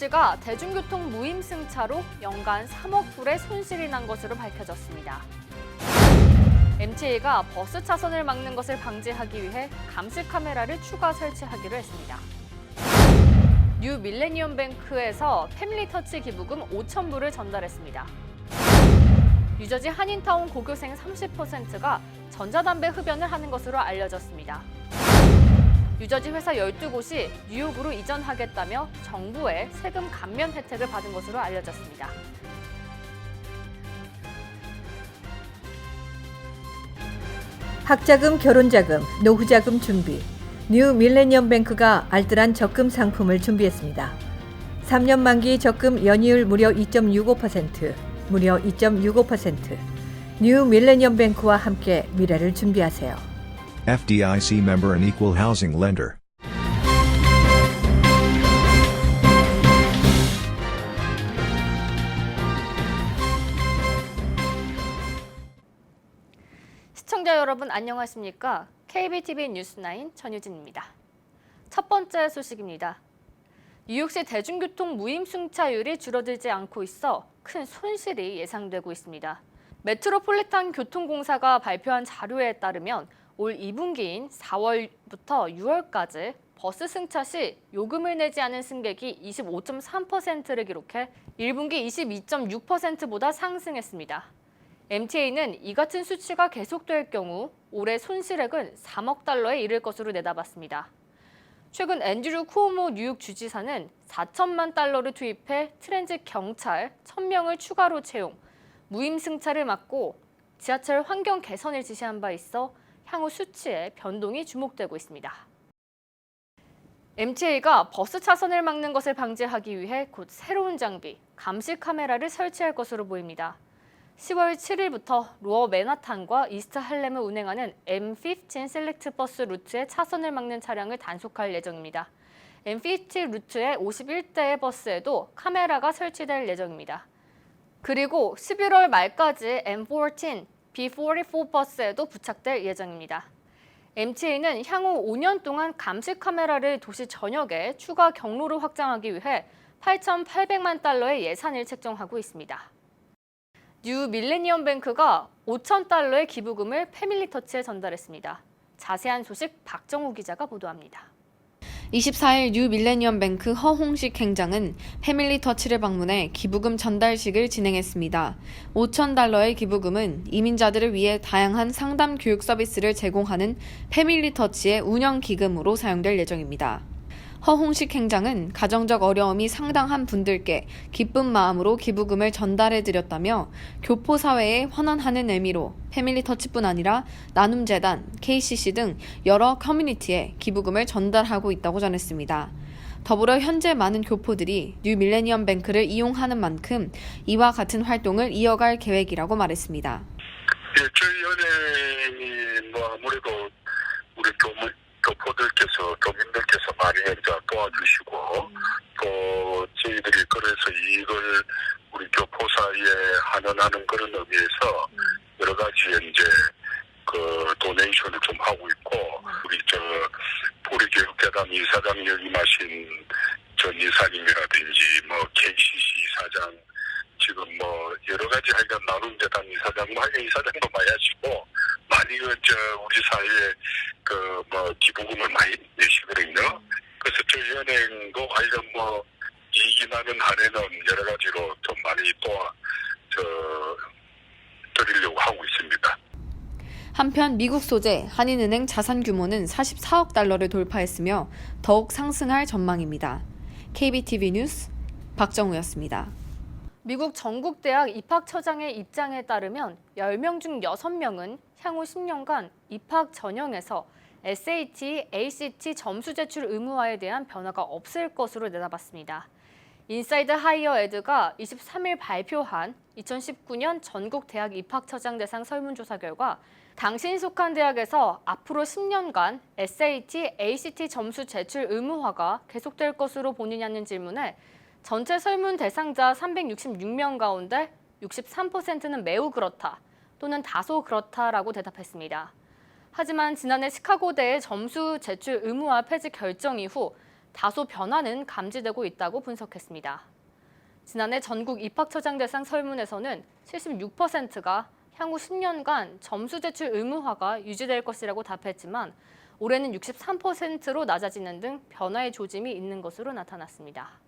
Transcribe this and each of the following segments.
MTA가 대중교통 무임승차로 연간 3억 불의 손실이 난 것으로 밝혀졌습니다. MTA가 버스 차선을 막는 것을 방지하기 위해 감시 카메라를 추가 설치하기로 했습니다. 뉴 밀레니엄 뱅크에서 패밀리터치 기부금 5,000불을 전달했습니다. 뉴저지 한인타운 고교생 30%가 전자담배 흡연을 하는 것으로 알려졌습니다. 뉴저지 회사 12곳이 뉴욕으로 이전하겠다며 정부의 세금 감면 혜택을 받은 것으로 알려졌습니다. 학자금, 결혼자금, 노후자금 준비. 뉴 밀레니엄 뱅크가 알뜰한 적금 상품을 준비했습니다. 3년 만기 적금 연이율 무려 2.65%, 무려 2.65%. 뉴 밀레니엄 뱅크와 함께 미래를 준비하세요. FDIC member and equal housing lender. 시청자 여러분 안녕하십니까? KBTV 뉴스9 전유진입니다. 첫 번째 소식입니다. 뉴욕시 대중교통 무임승차율이 줄어들지 않고 있어 큰 손실이 예상되고 있습니다. 메트로폴리탄 교통공사가 발표한 자료에 따르면 올 2분기인 4월부터 6월까지 버스 승차 시 요금을 내지 않은 승객이 25.3%를 기록해 1분기 22.6%보다 상승했습니다. MTA는 이 같은 수치가 계속될 경우 올해 손실액은 3억 달러에 이를 것으로 내다봤습니다. 최근 앤드류 쿠오모 뉴욕 주지사는 4천만 달러를 투입해 트랜짓 경찰 1,000명을 추가로 채용, 무임승차를 막고 지하철 환경 개선을 지시한 바 있어 향후 수치의 변동이 주목되고 있습니다. MTA가 버스 차선을 막는 것을 방지하기 위해 곧 새로운 장비, 감시 카메라를 설치할 것으로 보입니다. 10월 7일부터 로어 맨하탄과 이스트 할렘을 운행하는 M15 셀렉트 버스 루트의 차선을 막는 차량을 단속할 예정입니다. M15 루트의 51대의 버스에도 카메라가 설치될 예정입니다. 그리고 11월 말까지 M14, B44 버스에도 부착될 예정입니다. MTA는 향후 5년 동안 감시 카메라를 도시 전역에 추가 경로로 확장하기 위해 8,800만 달러의 예산을 책정하고 있습니다. 뉴 밀레니엄 뱅크가 5,000달러의 기부금을 패밀리터치에 전달했습니다. 자세한 소식 박정우 기자가 보도합니다. 24일 뉴 밀레니엄 뱅크 허홍식 행장은 패밀리터치를 방문해 기부금 전달식을 진행했습니다. 5,000달러의 기부금은 이민자들을 위해 다양한 상담 교육 서비스를 제공하는 패밀리터치의 운영 기금으로 사용될 예정입니다. 허홍식 행장은 가정적 어려움이 상당한 분들께 기쁜 마음으로 기부금을 전달해드렸다며 교포사회에 환원하는 의미로 패밀리터치뿐 아니라 나눔재단, KCC 등 여러 커뮤니티에 기부금을 전달하고 있다고 전했습니다. 더불어 현재 많은 교포들이 뉴 밀레니엄 뱅크를 이용하는 만큼 이와 같은 활동을 이어갈 계획이라고 말했습니다. 저희 연예인이 아무래도 우리 교포들께서, 교민들께서 많이 도와주시고, 또 저희들이 그래서 이걸 우리 교포사에 환원하는 그런 의미에서 여러 가지 도네이션을 좀 하고 있고, 우리 포리교육재단 이사장 역임하신 전 이사님이라든지, KCC 이사장, 지금 여러 가지 하여간 나눔재단 이사장, 하여간 이사장도 많이 하시고, 많이 우리 사회에 기부금을 많이 내시거든요. 그래서 저희 연예인도 하여간 이익이 나는 한해는 여러 가지로 좀 많이 드리려고 하고 있습니다. 한편 미국 소재 한인은행 자산 규모는 44억 달러를 돌파했으며 더욱 상승할 전망입니다. KBTV 뉴스 박정우였습니다. 미국 전국 대학 입학처장의 입장에 따르면 10명 중 6명은 향후 10년간 입학 전형에서 SAT, ACT 점수 제출 의무화에 대한 변화가 없을 것으로 내다봤습니다. 인사이드 하이어 에드가 23일 발표한 2019년 전국 대학 입학처장 대상 설문조사 결과 당신이 속한 대학에서 앞으로 10년간 SAT, ACT 점수 제출 의무화가 계속될 것으로 보느냐는 질문에 전체 설문 대상자 366명 가운데 63%는 매우 그렇다 또는 다소 그렇다라고 대답했습니다. 하지만 지난해 시카고대의 점수 제출 의무화 폐지 결정 이후 다소 변화는 감지되고 있다고 분석했습니다. 지난해 전국 입학처장 대상 설문에서는 76%가 향후 10년간 점수 제출 의무화가 유지될 것이라고 답했지만 올해는 63%로 낮아지는 등 변화의 조짐이 있는 것으로 나타났습니다.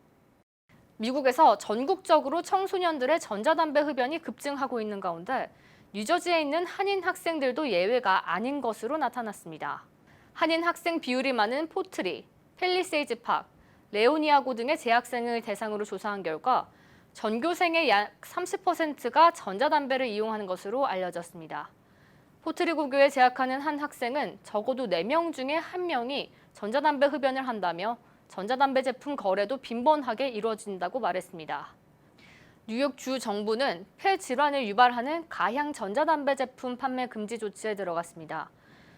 미국에서 전국적으로 청소년들의 전자담배 흡연이 급증하고 있는 가운데 뉴저지에 있는 한인 학생들도 예외가 아닌 것으로 나타났습니다. 한인 학생 비율이 많은 포트리, 팰리세이즈 팍, 레오니아고 등의 재학생을 대상으로 조사한 결과 전교생의 약 30%가 전자담배를 이용하는 것으로 알려졌습니다. 포트리 고교에 재학하는 한 학생은 적어도 4명 중에 1명이 전자담배 흡연을 한다며 전자담배 제품 거래도 빈번하게 이루어진다고 말했습니다. 뉴욕주 정부는 폐 질환을 유발하는 가향 전자담배 제품 판매 금지 조치에 들어갔습니다.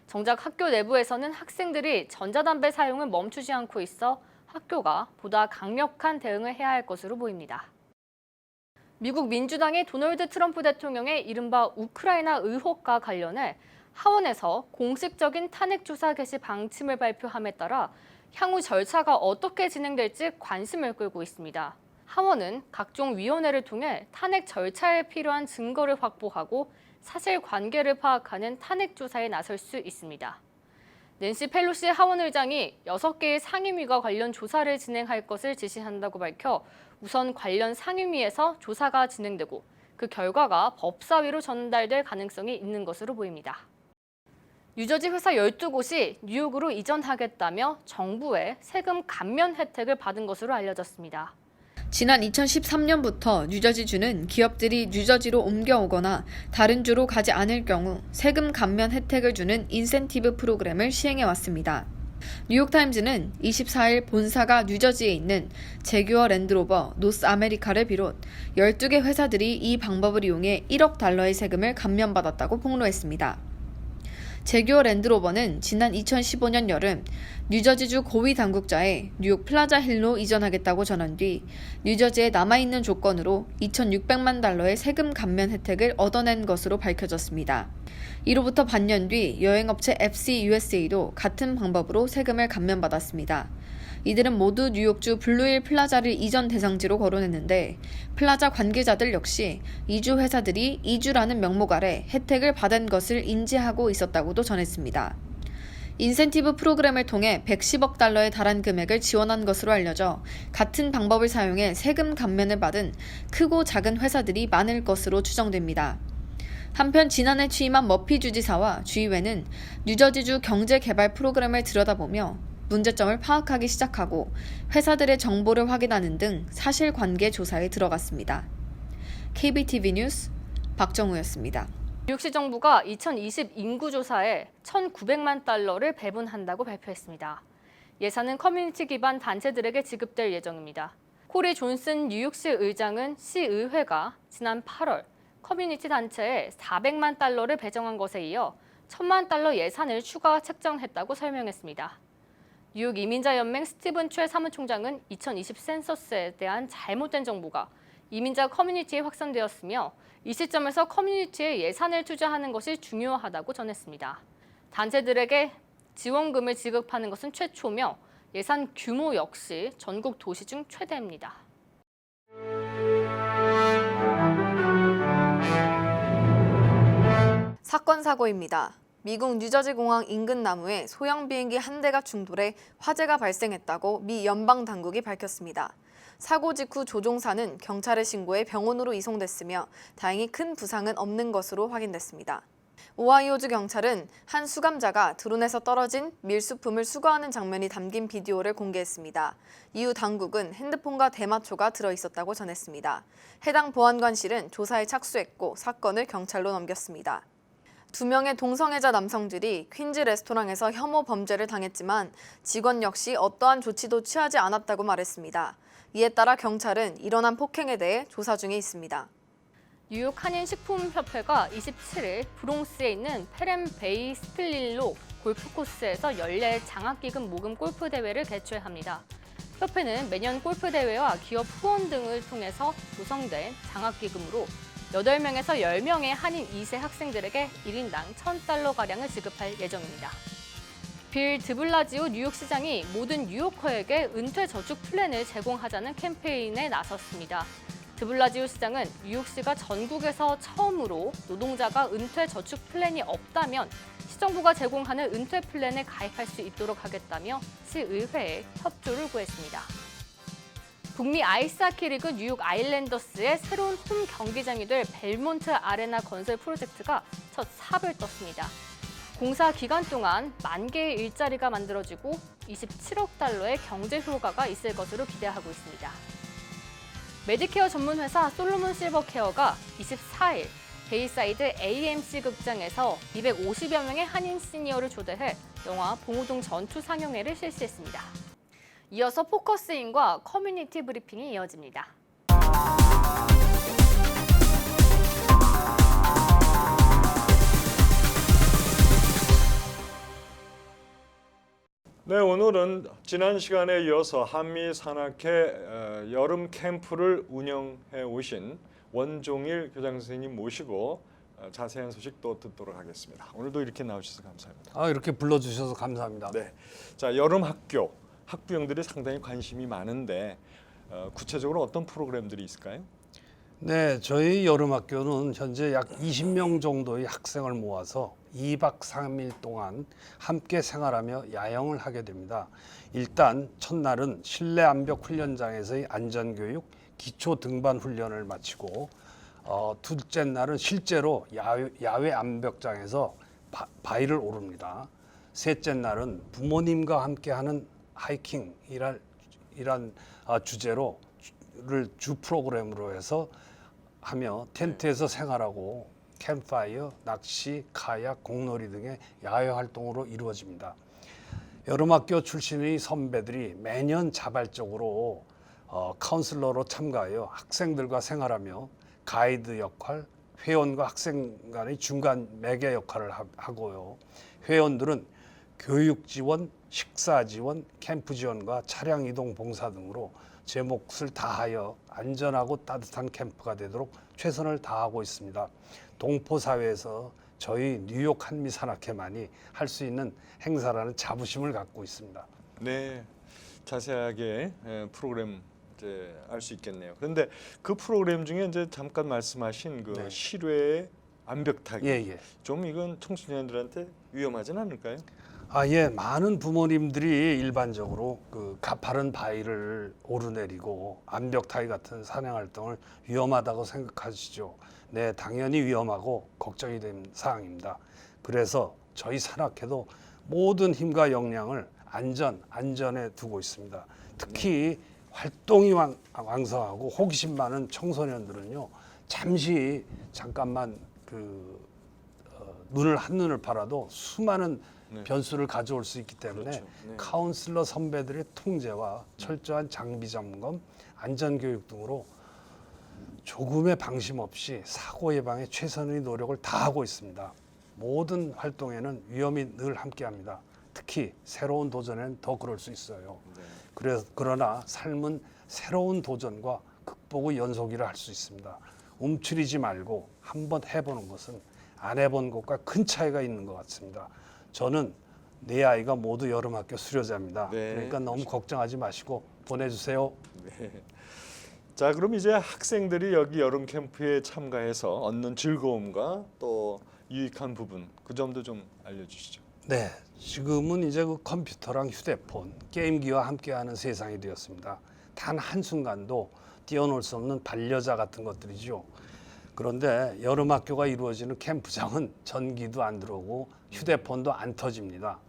정작 학교 내부에서는 학생들이 전자담배 사용을 멈추지 않고 있어 학교가 보다 강력한 대응을 해야 할 것으로 보입니다. 미국 민주당이 도널드 트럼프 대통령의 이른바 우크라이나 의혹과 관련해 하원에서 공식적인 탄핵 조사 개시 방침을 발표함에 따라 향후 절차가 어떻게 진행될지 관심을 끌고 있습니다. 하원은 각종 위원회를 통해 탄핵 절차에 필요한 증거를 확보하고 사실관계를 파악하는 탄핵 조사에 나설 수 있습니다. 낸시 펠로시 하원 의장이 6개의 상임위가 관련 조사를 진행할 것을 지시한다고 밝혀 우선 관련 상임위에서 조사가 진행되고 그 결과가 법사위로 전달될 가능성이 있는 것으로 보입니다. 뉴저지 회사 12곳이 뉴욕으로 이전하겠다며 정부의 세금 감면 혜택을 받은 것으로 알려졌습니다. 지난 2013년부터 뉴저지주는 기업들이 뉴저지로 옮겨오거나 다른 주로 가지 않을 경우 세금 감면 혜택을 주는 인센티브 프로그램을 시행해왔습니다. 뉴욕타임즈는 24일 본사가 뉴저지에 있는 제규어 랜드로버, 노스 아메리카를 비롯 12개 회사들이 이 방법을 이용해 1억 달러의 세금을 감면받았다고 폭로했습니다. 제규어 랜드로버는 지난 2015년 여름 뉴저지주 고위 당국자에 뉴욕 플라자 힐로 이전하겠다고 전한 뒤 뉴저지에 남아있는 조건으로 2,600만 달러의 세금 감면 혜택을 얻어낸 것으로 밝혀졌습니다. 이로부터 반년 뒤 여행업체 FC USA도 같은 방법으로 세금을 감면받았습니다. 이들은 모두 뉴욕주 블루힐 플라자를 이전 대상지로 거론했는데 플라자 관계자들 역시 이주 회사들이 이주라는 명목 아래 혜택을 받은 것을 인지하고 있었다고도 전했습니다. 인센티브 프로그램을 통해 110억 달러에 달한 금액을 지원한 것으로 알려져 같은 방법을 사용해 세금 감면을 받은 크고 작은 회사들이 많을 것으로 추정됩니다. 한편 지난해 취임한 머피 주지사와 주의회는 뉴저지주 경제개발 프로그램을 들여다보며 문제점을 파악하기 시작하고 회사들의 정보를 확인하는 등 사실관계 조사에 들어갔습니다. KBTV 뉴스 박정우였습니다. 뉴욕시 정부가 2020 인구조사에 1,900만 달러를 배분한다고 발표했습니다. 예산은 커뮤니티 기반 단체들에게 지급될 예정입니다. 코리 존슨 뉴욕시 의장은 시의회가 지난 8월 커뮤니티 단체에 400만 달러를 배정한 것에 이어 1,000만 달러 예산을 추가 책정했다고 설명했습니다. 뉴욕 이민자연맹 스티븐 최 사무총장은 2020 센서스에 대한 잘못된 정보가 이민자 커뮤니티에 확산되었으며 이 시점에서 커뮤니티에 예산을 투자하는 것이 중요하다고 전했습니다. 단체들에게 지원금을 지급하는 것은 최초며 예산 규모 역시 전국 도시 중 최대입니다. 사건 사고입니다. 미국 뉴저지 공항 인근 나무에 소형 비행기 한 대가 충돌해 화재가 발생했다고 미 연방 당국이 밝혔습니다. 사고 직후 조종사는 경찰에 신고해 병원으로 이송됐으며 다행히 큰 부상은 없는 것으로 확인됐습니다. 오하이오주 경찰은 한 수감자가 드론에서 떨어진 밀수품을 수거하는 장면이 담긴 비디오를 공개했습니다. 이후 당국은 핸드폰과 대마초가 들어있었다고 전했습니다. 해당 보안관실은 조사에 착수했고 사건을 경찰로 넘겼습니다. 2명의 동성애자 남성들이 퀸즈 레스토랑에서 혐오 범죄를 당했지만 직원 역시 어떠한 조치도 취하지 않았다고 말했습니다. 이에 따라 경찰은 일어난 폭행에 대해 조사 중에 있습니다. 뉴욕 한인식품협회가 27일 브롱스에 있는 페렘 베이 스플릴로 골프코스에서 연례 장학기금 모금 골프 대회를 개최합니다. 협회는 매년 골프 대회와 기업 후원 등을 통해서 구성된 장학기금으로 8명에서 10명의 한인 2세 학생들에게 1인당 $1,000가량을 지급할 예정입니다. 빌 드블라지오 뉴욕시장이 모든 뉴요커에게 은퇴 저축 플랜을 제공하자는 캠페인에 나섰습니다. 드블라지오 시장은 뉴욕시가 전국에서 처음으로 노동자가 은퇴 저축 플랜이 없다면 시정부가 제공하는 은퇴 플랜에 가입할 수 있도록 하겠다며 시의회에 협조를 구했습니다. 북미 아이스하키 리그 뉴욕 아일랜더스의 새로운 홈 경기장이 될 벨몬트 아레나 건설 프로젝트가 첫 삽을 떴습니다. 공사 기간 동안 10,000개의 일자리가 만들어지고 27억 달러의 경제 효과가 있을 것으로 기대하고 있습니다. 메디케어 전문 회사 솔로몬 실버케어가 24일 베이사이드 AMC 극장에서 250여 명의 한인 시니어를 초대해 영화 봉우동 전투 상영회를 실시했습니다. 이어서 포커스인과 커뮤니티 브리핑이 이어집니다. 네, 오늘은 지난 시간에 이어서 한미 산악회 여름 캠프를 운영해 오신 원종일 교장 선생님 모시고 자세한 소식 또 듣도록 하겠습니다. 오늘도 이렇게 나오셔서 감사합니다. 이렇게 불러주셔서 감사합니다. 네, 자 여름 학교 학부형들이 상당히 관심이 많은데 구체적으로 어떤 프로그램들이 있을까요? 네, 저희 여름학교는 현재 약 20명 정도의 학생을 모아서 2박 3일 동안 함께 생활하며 야영을 하게 됩니다. 일단 첫날은 실내 암벽 훈련장에서의 안전교육, 기초 등반 훈련을 마치고 둘째 날은 실제로 야외 암벽장에서 바위를 오릅니다. 셋째 날은 부모님과 함께하는 하이킹이란 주제로 주 프로그램으로 해서 하며 텐트에서 생활하고 캠프파이어, 낚시, 카약, 공놀이 등의 야외 활동으로 이루어집니다. 여름학교 출신의 선배들이 매년 자발적으로 카운슬러로 참가하여 학생들과 생활하며 가이드 역할, 회원과 학생 간의 중간 매개 역할을 하고요. 회원들은 교육 지원, 식사 지원, 캠프 지원과 차량 이동 봉사 등으로 제 몫을 다하여 안전하고 따뜻한 캠프가 되도록 최선을 다하고 있습니다. 동포사회에서 저희 뉴욕 한미 산악회만이 할 수 있는 행사라는 자부심을 갖고 있습니다. 네, 자세하게 프로그램 이제 알 수 있겠네요. 그런데 그 프로그램 중에 이제 잠깐 말씀하신 그 네. 실외 암벽타기, 예. 좀 이건 청소년들한테 위험하진 않을까요? 예, 많은 부모님들이 일반적으로 그 가파른 바위를 오르내리고 암벽타기 같은 산행 활동을 위험하다고 생각하시죠. 네, 당연히 위험하고 걱정이 되는 사항입니다. 그래서 저희 산악회도 모든 힘과 역량을 안전에 두고 있습니다. 특히 활동이 왕성하고 호기심 많은 청소년들은요, 잠깐만 한눈을 팔아도 수많은 변수를 가져올 수 있기 때문에 그렇죠. 네. 카운슬러 선배들의 통제와 철저한 장비 점검, 안전교육 등으로 조금의 방심 없이 사고 예방에 최선의 노력을 다하고 있습니다. 모든 활동에는 위험이 늘 함께합니다. 특히 새로운 도전에는 더 그럴 수 있어요. 그러나 삶은 새로운 도전과 극복의 연속이라 할 수 있습니다. 움츠리지 말고 한번 해보는 것은 안 해본 것과 큰 차이가 있는 것 같습니다. 저는 내 아이가 모두 여름학교 수료자입니다. 네, 그러니까 너무 걱정하지 마시고 보내주세요. 네. 자, 그럼 이제 학생들이 여기 여름 캠프에 참가해서 얻는 즐거움과 또 유익한 부분, 그 점도 좀 알려주시죠. 네, 지금은 이제 그 컴퓨터랑 휴대폰, 게임기와 함께하는 세상이 되었습니다. 단 한순간도 뛰어놀 수 없는 반려자 같은 것들이죠. 그런데 여름학교가 이루어지는 캠프장은 전기도 안 들어오고 휴대폰도 안 터집니다.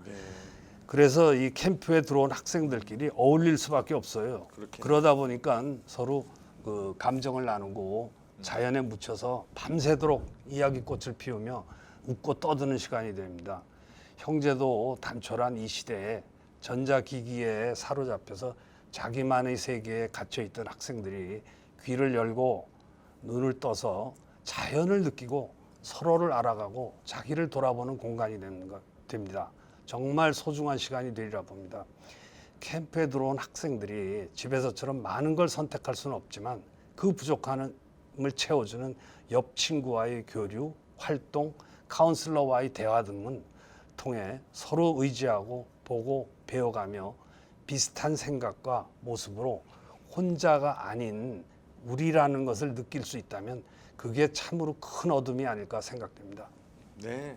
그래서 이 캠프에 들어온 학생들끼리 어울릴 수밖에 없어요. 그렇겠네요. 그러다 보니까 서로 그 감정을 나누고 자연에 묻혀서 밤새도록 이야기꽃을 피우며 웃고 떠드는 시간이 됩니다. 형제도 단촐한 이 시대에 전자기기에 사로잡혀서 자기만의 세계에 갇혀있던 학생들이 귀를 열고 눈을 떠서 자연을 느끼고 서로를 알아가고 자기를 돌아보는 공간이 됩니다. 정말 소중한 시간이 되리라 봅니다. 캠프에 들어온 학생들이 집에서처럼 많은 걸 선택할 수는 없지만 그 부족함을 채워주는 옆 친구와의 교류, 활동, 카운슬러와의 대화 등은 통해 서로 의지하고 보고 배워가며 비슷한 생각과 모습으로 혼자가 아닌 우리라는 것을 느낄 수 있다면 그게 참으로 큰 어둠이 아닐까 생각됩니다. 네,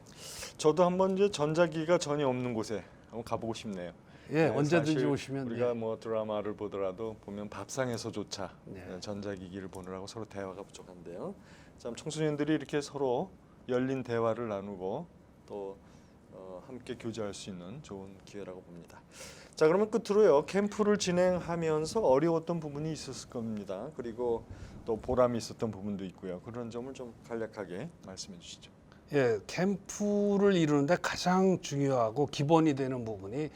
저도 한번 이제 전자기기가 전혀 없는 곳에 한번 가보고 싶네요. 예, 네, 언제든지 사실 오시면 우리가 예. 뭐 드라마를 보더라도 보면 밥상에서조차 네. 전자기기를 보느라고 서로 대화가 부족한데요. 참 청소년들이 이렇게 서로 열린 대화를 나누고 또 함께 교제할 수 있는 좋은 기회라고 봅니다. 자, 그러면 끝으로요. 캠프를 진행하면서 어려웠던 부분이 있었을 겁니다. 그리고 또 보람이 있었던 부분도 있고요. 그런 점을 좀 간략하게 말씀해 주시죠. 예, 캠프를 이루는데 가장 중요하고 기본이 되는 부분이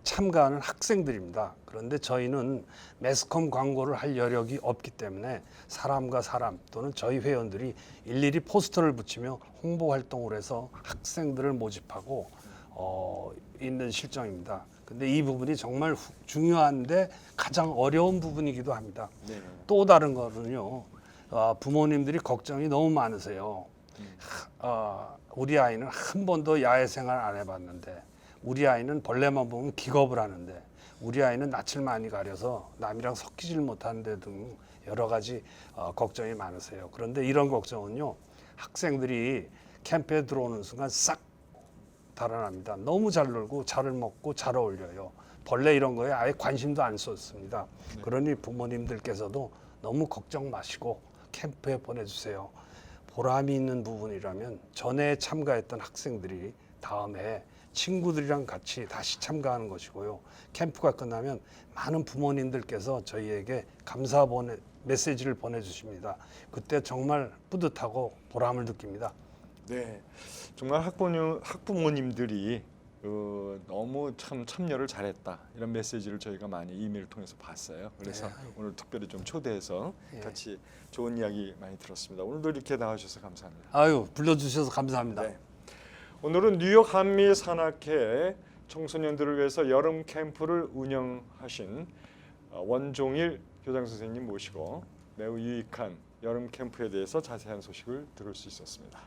참가하는 학생들입니다. 그런데 저희는 매스컴 광고를 할 여력이 없기 때문에 사람과 사람 또는 저희 회원들이 일일이 포스터를 붙이며 홍보 활동을 해서 학생들을 모집하고 있는 실정입니다. 근데 이 부분이 정말 중요한데 가장 어려운 부분이기도 합니다. 네. 또 다른 거는요, 부모님들이 걱정이 너무 많으세요. 우리 아이는 한 번도 야외 생활 안 해봤는데, 우리 아이는 벌레만 보면 기겁을 하는데, 우리 아이는 낯을 많이 가려서 남이랑 섞이질 못하는데 등 여러 가지 걱정이 많으세요. 그런데 이런 걱정은요, 학생들이 캠프에 들어오는 순간 싹 달아납니다. 너무 잘 놀고 잘 먹고 잘 어울려요. 벌레 이런 거에 아예 관심도 안 쏟습니다. 그러니 부모님들께서도 너무 걱정 마시고 캠프에 보내주세요. 보람이 있는 부분이라면 전에 참가했던 학생들이 다음에 친구들이랑 같이 다시 참가하는 것이고요. 캠프가 끝나면 많은 부모님들께서 저희에게 감사 메시지를 보내주십니다. 그때 정말 뿌듯하고 보람을 느낍니다. 네, 정말 학부모님들이 너무 참 참여를 잘했다 이런 메시지를 저희가 많이 이메일 통해서 봤어요. 그래서 네. 오늘 특별히 좀 초대해서 예. 같이 좋은 이야기 많이 들었습니다. 오늘도 이렇게 나와주셔서 감사합니다. 아유, 불러주셔서 감사합니다. 네. 오늘은 뉴욕 한미 산악회 청소년들을 위해서 여름 캠프를 운영하신 원종일 교장 선생님 모시고 매우 유익한 여름 캠프에 대해서 자세한 소식을 들을 수 있었습니다.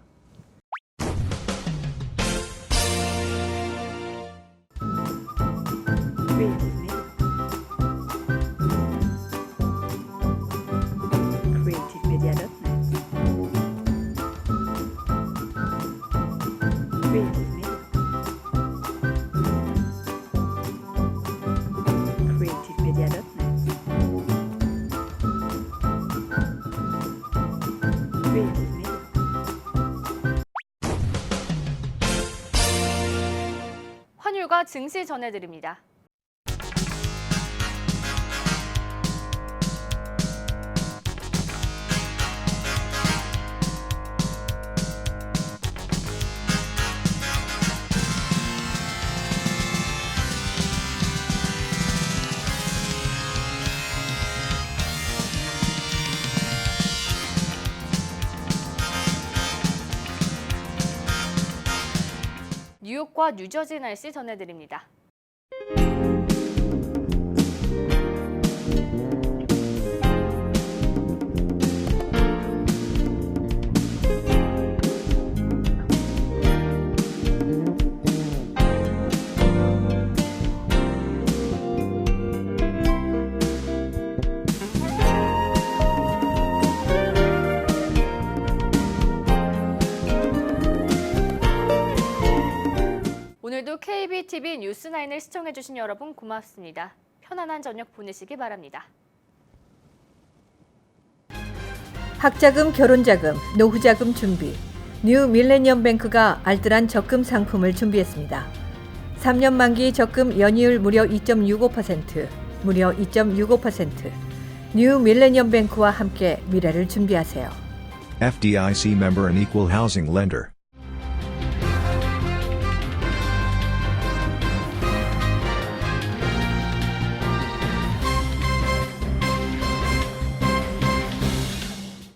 환율과 증시 전해드립니다. 뉴욕과 뉴저지 날씨 전해드립니다. 오늘도 KBTV 뉴스9을 시청해주신 여러분 고맙습니다. 편안한 저녁 보내시기 바랍니다. 학자금, 결혼자금, 노후자금 준비. 뉴 밀레니엄 뱅크가 알뜰한 적금 상품을 준비했습니다. 3년 만기 적금 연이율 무려 2.65%, 무려 2.65%. 뉴 밀레니엄 뱅크와 함께 미래를 준비하세요. FDIC member and equal housing lender.